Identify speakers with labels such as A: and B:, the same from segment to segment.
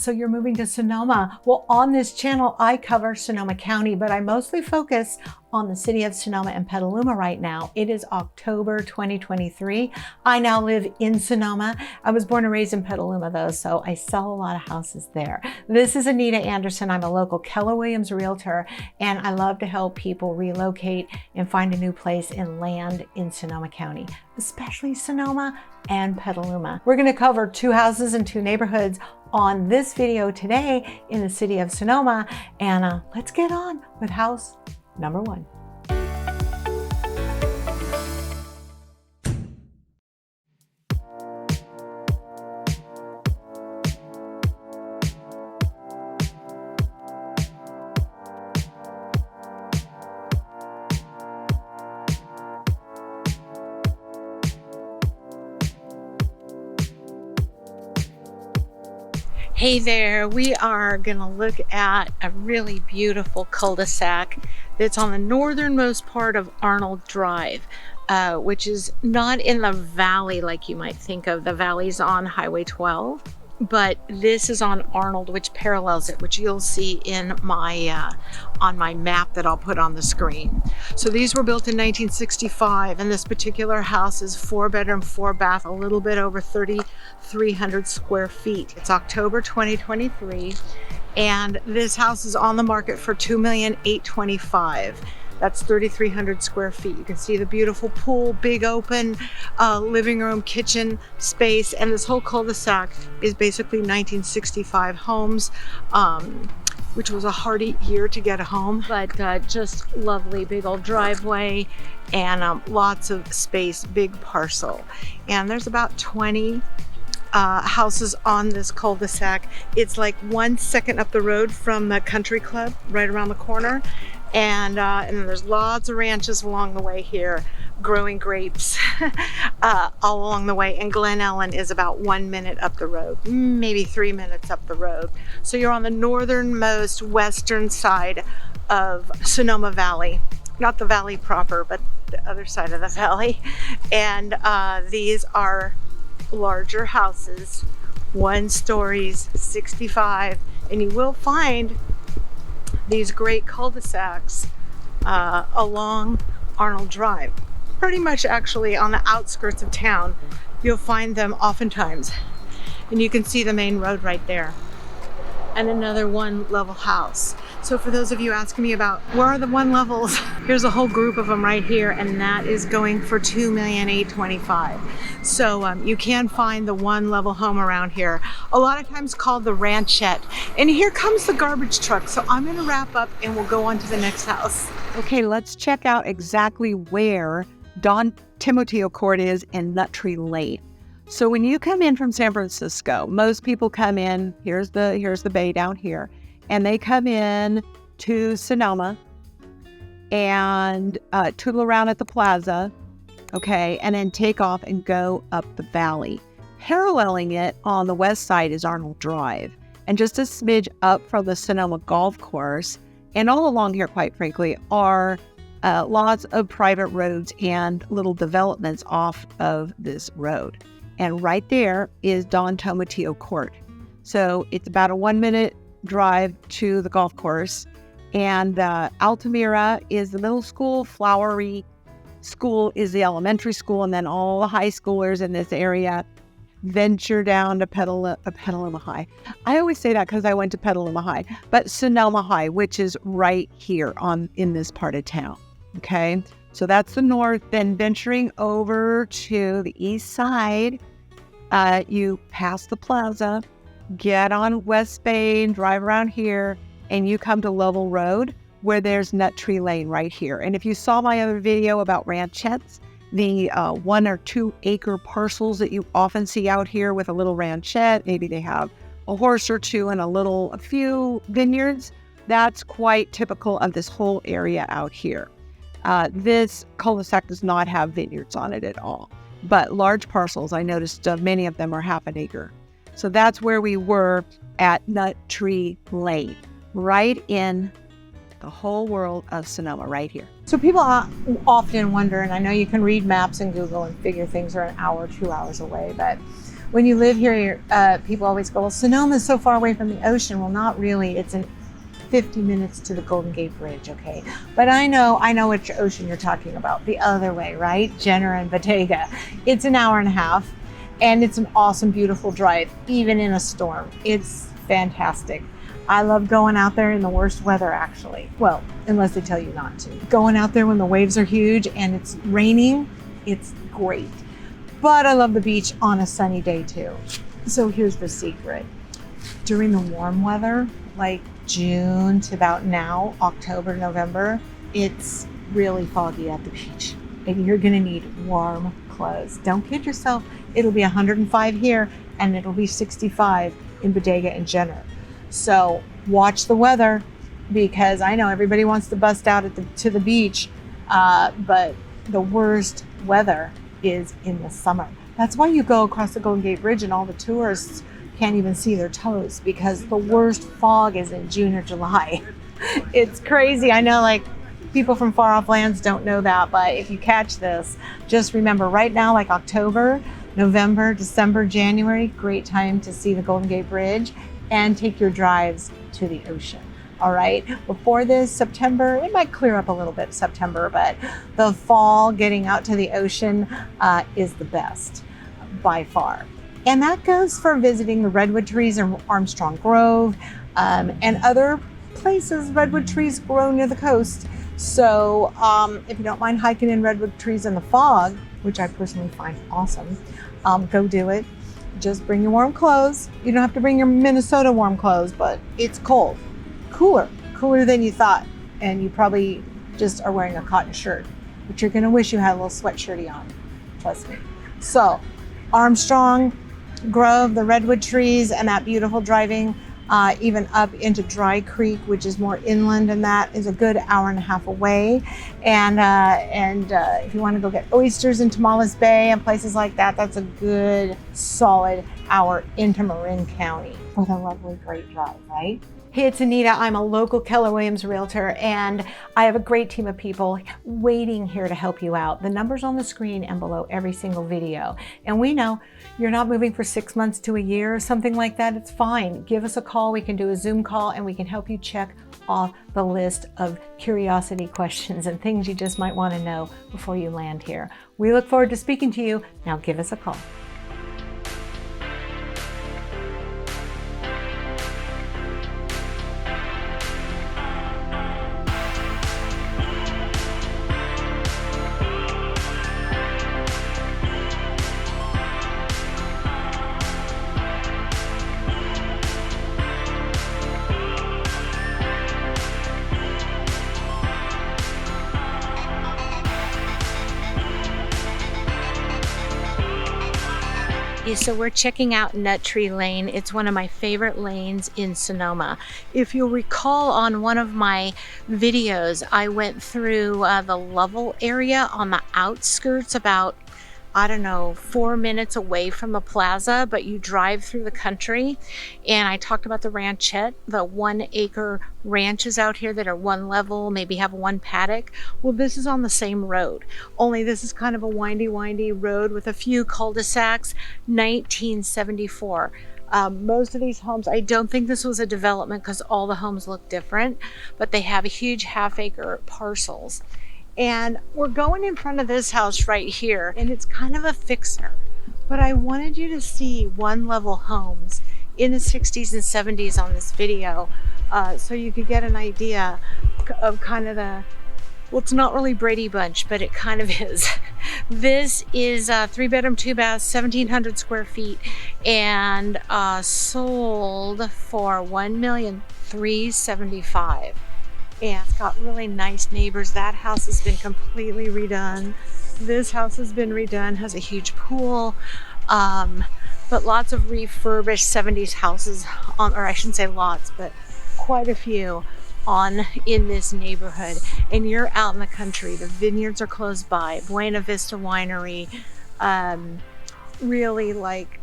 A: so you're moving to Sonoma. Well, on this channel, I cover Sonoma County, but I mostly focus on the city of Sonoma and Petaluma right now. It is October 2023. I now live in Sonoma. I was born and raised in Petaluma though, so I sell a lot of houses there. This is Anita Anderson. I'm a local Keller Williams realtor, and I love to help people relocate and find a new place and land in Sonoma County, especially Sonoma and Petaluma. We're gonna cover 2 houses and 2 neighborhoods on this video today in the city of Sonoma, and let's get on with house number 1. Hey there, we are gonna look at a really beautiful cul-de-sac that's on the northernmost part of Arnold Drive, which is not in the valley like you might think of. The valley's on Highway 12, but this is on Arnold, which parallels it, which you'll see in my on my map that I'll put on the screen. So these were built in 1965, and this particular house is 4-bedroom, 4-bath, a little bit over 3,300 square feet. It's October 2023, and this house is on the market for $2,825,000. That's 3,300 square feet. You can see the beautiful pool, big open living room, kitchen space, and this whole cul-de-sac is basically 1965 homes, which was a hardy year to get a home, but just lovely big old driveway and lots of space, big parcel. And there's about 20 houses on this cul-de-sac. It's like 1 second up the road from the country club right around the corner. And then there's lots of ranches along the way here, growing grapes all along the way. And Glen Ellen is about 1 minute up the road, maybe 3 minutes up the road. So you're on the northernmost western side of Sonoma Valley. Not the valley proper, but the other side of the valley. And these are larger houses, 1 stories, 65, and you will find these great cul-de-sacs along Arnold Drive. Pretty much actually on the outskirts of town, you'll find them oftentimes. And you can see the main road right there. And another 1-level house. So for those of you asking me about where are the 1 levels, here's a whole group of them right here, and that is going for $2,825,000. So you can find the 1-level home around here, a lot of times called the ranchette. And here comes the garbage truck. So I'm gonna wrap up and we'll go on to the next house.
B: Okay, let's check out exactly where Don Timoteo Court is in Nut Tree Lane. So when you come in from San Francisco, most people come in, here's the bay down here, and they come in to Sonoma and tootle around at the plaza, okay, and then take off and go up the valley. Paralleling it on the west side is Arnold Drive, and just a smidge up from the Sonoma Golf Course, and all along here, quite frankly, are lots of private roads and little developments off of this road. And right there is Don Timoteo Court. So it's about a 1-minute drive to the golf course. And Altamira is the middle school, Flowery School is the elementary school, and then all the high schoolers in this area venture down to Petaluma High. I always say that because I went to Petaluma High, but Sonoma High, which is right here in this part of town. Okay, so that's the north. Then venturing over to the east side, you pass the plaza, get on West Bay, drive around here, and you come to Lovell Road, where there's Nut Tree Lane right here. And if you saw my other video about ranchettes, the 1 or 2 acre parcels that you often see out here with a little ranchette, maybe they have a horse or 2 and a few vineyards, that's quite typical of this whole area out here. This cul-de-sac does not have vineyards on it at all, but large parcels, I noticed many of them are half an acre. So that's where we were at Nut Tree Lane, right in the whole world of Sonoma, right here.
A: So people often wonder, and I know you can read maps and Google and figure things are an hour, 2 hours away, but When you live here, people always go, well, Sonoma is so far away from the ocean. Well, not really. It's in 50 minutes to the Golden Gate Bridge, okay? But I know which ocean you're talking about. The other way, right? Jenner and Bodega. It's an hour and a half, and it's an awesome, beautiful drive, even in a storm. It's fantastic. I love going out there in the worst weather, actually. Well, unless they tell you not to. Going out there when the waves are huge and it's raining, it's great. But I love the beach on a sunny day too. So here's the secret. During the warm weather, like June to about now, October, November, it's really foggy at the beach. And you're gonna need warm clothes. Don't kid yourself. It'll be 105 here and it'll be 65 in Bodega and Jenner. So watch the weather, because I know everybody wants to bust out to the beach, but the worst weather is in the summer. That's why you go across the Golden Gate Bridge and all the tourists can't even see their toes, because the worst fog is in June or July. It's crazy. I know, like, people from far off lands don't know that, but if you catch this, just remember right now, like October, November, December, January, great time to see the Golden Gate Bridge and take your drives to the ocean. All right, before this September, it might clear up a little bit September, but the fall, getting out to the ocean is the best by far. And that goes for visiting the redwood trees in Armstrong Grove and other places redwood trees grow near the coast. So if you don't mind hiking in redwood trees in the fog, which I personally find awesome, go do it. Just bring your warm clothes. You don't have to bring your Minnesota warm clothes, but it's cold. Cooler than you thought. And you probably just are wearing a cotton shirt, but you're gonna wish you had a little sweatshirty on, trust me. So Armstrong Grove, the redwood trees, and that beautiful driving even up into Dry Creek, which is more inland, and that is a good hour and a half away. And if you want to go get oysters in Tamales Bay and places like that, that's a good solid hour into Marin County with a lovely, great drive, right? Hey, it's Anita. I'm a local Keller Williams realtor, and I have a great team of people waiting here to help you out. The number's on the screen and below every single video. And we know you're not moving for 6 months to a year or something like that. It's fine. Give us a call. We can do a Zoom call and we can help you check off the list of curiosity questions and things you just might want to know before you land here. We look forward to speaking to you. Now give us a call. So we're checking out Nut Tree Lane. It's one of my favorite lanes in Sonoma. If you'll recall, on one of my videos, I went through the Lovell area on the outskirts, about, I don't know, 4 minutes away from the plaza, but you drive through the country. And I talked about the ranchette, the 1 acre ranches out here that are one level, maybe have one paddock. Well, this is on the same road, only this is kind of a windy road with a few cul-de-sacs. 1974. Most of these homes, I don't think this was a development because all the homes look different, but they have huge half-acre parcels. And we're going in front of this house right here, and it's kind of a fixer, but I wanted you to see one level homes in the 60s and 70s on this video, so you could get an idea of kind of the, well, it's not really Brady Bunch, but it kind of is. This is a 3-bedroom, 2-bath, 1,700 square feet, and sold for $1,375,000. And it's got really nice neighbors. That house has been completely redone. This house has been redone, has a huge pool, but lots of refurbished 70s houses on, or I shouldn't say lots, but quite a few in this neighborhood. And you're out in the country. The vineyards are close by. Buena Vista Winery, really like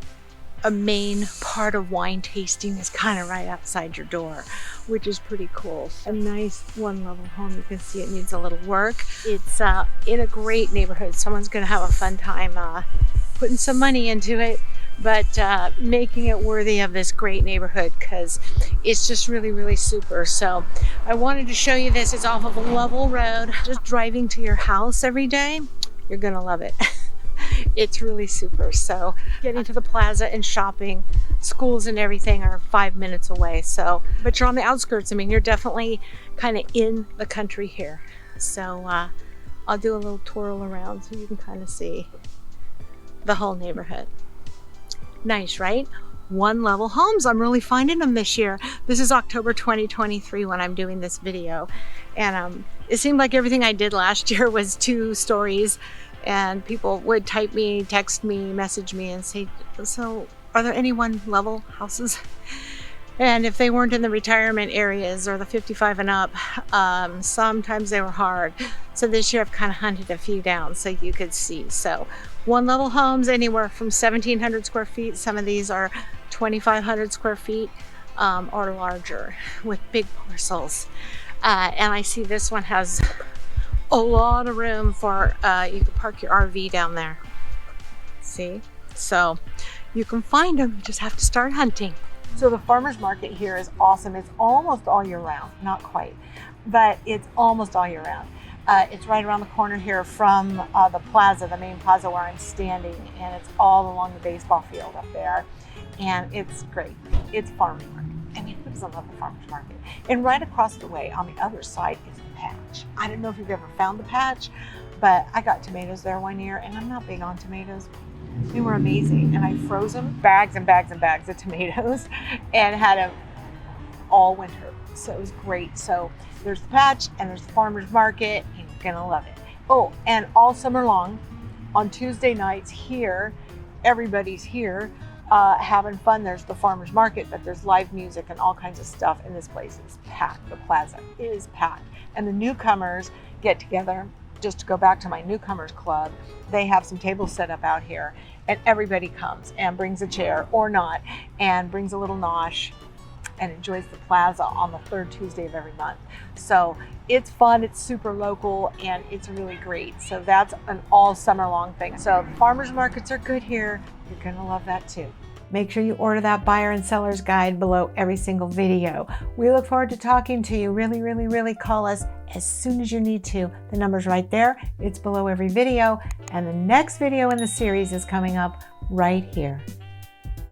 A: a main part of wine tasting is kind of right outside your door, which is pretty cool. A nice one level home. You can see it needs a little work. It's in a great neighborhood. Someone's gonna have a fun time putting some money into it. but making it worthy of this great neighborhood because it's just really, really super. So I wanted to show you this. It's off of a level road. Just driving to your house every day, you're gonna love it. It's really super. So getting to the plaza and shopping, schools and everything are 5 minutes away. So, but you're on the outskirts. I mean, you're definitely kind of in the country here. So I'll do a little twirl around so you can kind of see the whole neighborhood. Nice, right? One level homes. I'm really finding them this year. This is October 2023 when I'm doing this video. And it seemed like everything I did last year was 2 stories, and people would type me, text me, message me and say, so are there any one level houses? And if they weren't in the retirement areas or the 55 and up, sometimes they were hard. So this year I've kind of hunted a few down so you could see. So one level homes anywhere from 1,700 square feet. Some of these are 2,500 square feet or larger with big parcels. And I see this one has a lot of room for, you can park your RV down there. See? So you can find them, you just have to start hunting. So the farmer's market here is awesome. It's almost all year round, not quite, but it's almost all year round. It's right around the corner here from the plaza, the main plaza where I'm standing, and it's all along the baseball field up there. And it's great. It's farmer's market. I mean, who doesn't love the farmer's market? And right across the way on the other side is the patch. I don't know if you've ever found the patch, but I got tomatoes there one year, and I'm not big on tomatoes. They were amazing, and I froze them, bags and bags and bags of tomatoes, and had them all winter. So it was great. So there's the patch and there's the farmer's market. You're gonna love it. Oh, and all summer long on Tuesday nights here, everybody's here having fun. There's the farmer's market, but there's live music and all kinds of stuff, and this place is packed. The plaza is packed, and the newcomers get together. Just to go back to my newcomers club, they have some tables set up out here, and everybody comes and brings a chair or not, and brings a little nosh and enjoys the plaza on the 3rd Tuesday of every month. So it's fun, it's super local, and it's really great. So that's an all summer long thing. So farmers markets are good here. You're gonna love that too. Make sure you order that buyer and seller's guide below every single video. We look forward to talking to you. Really, really, really call us as soon as you need to. The number's right there. It's below every video. And the next video in the series is coming up right here.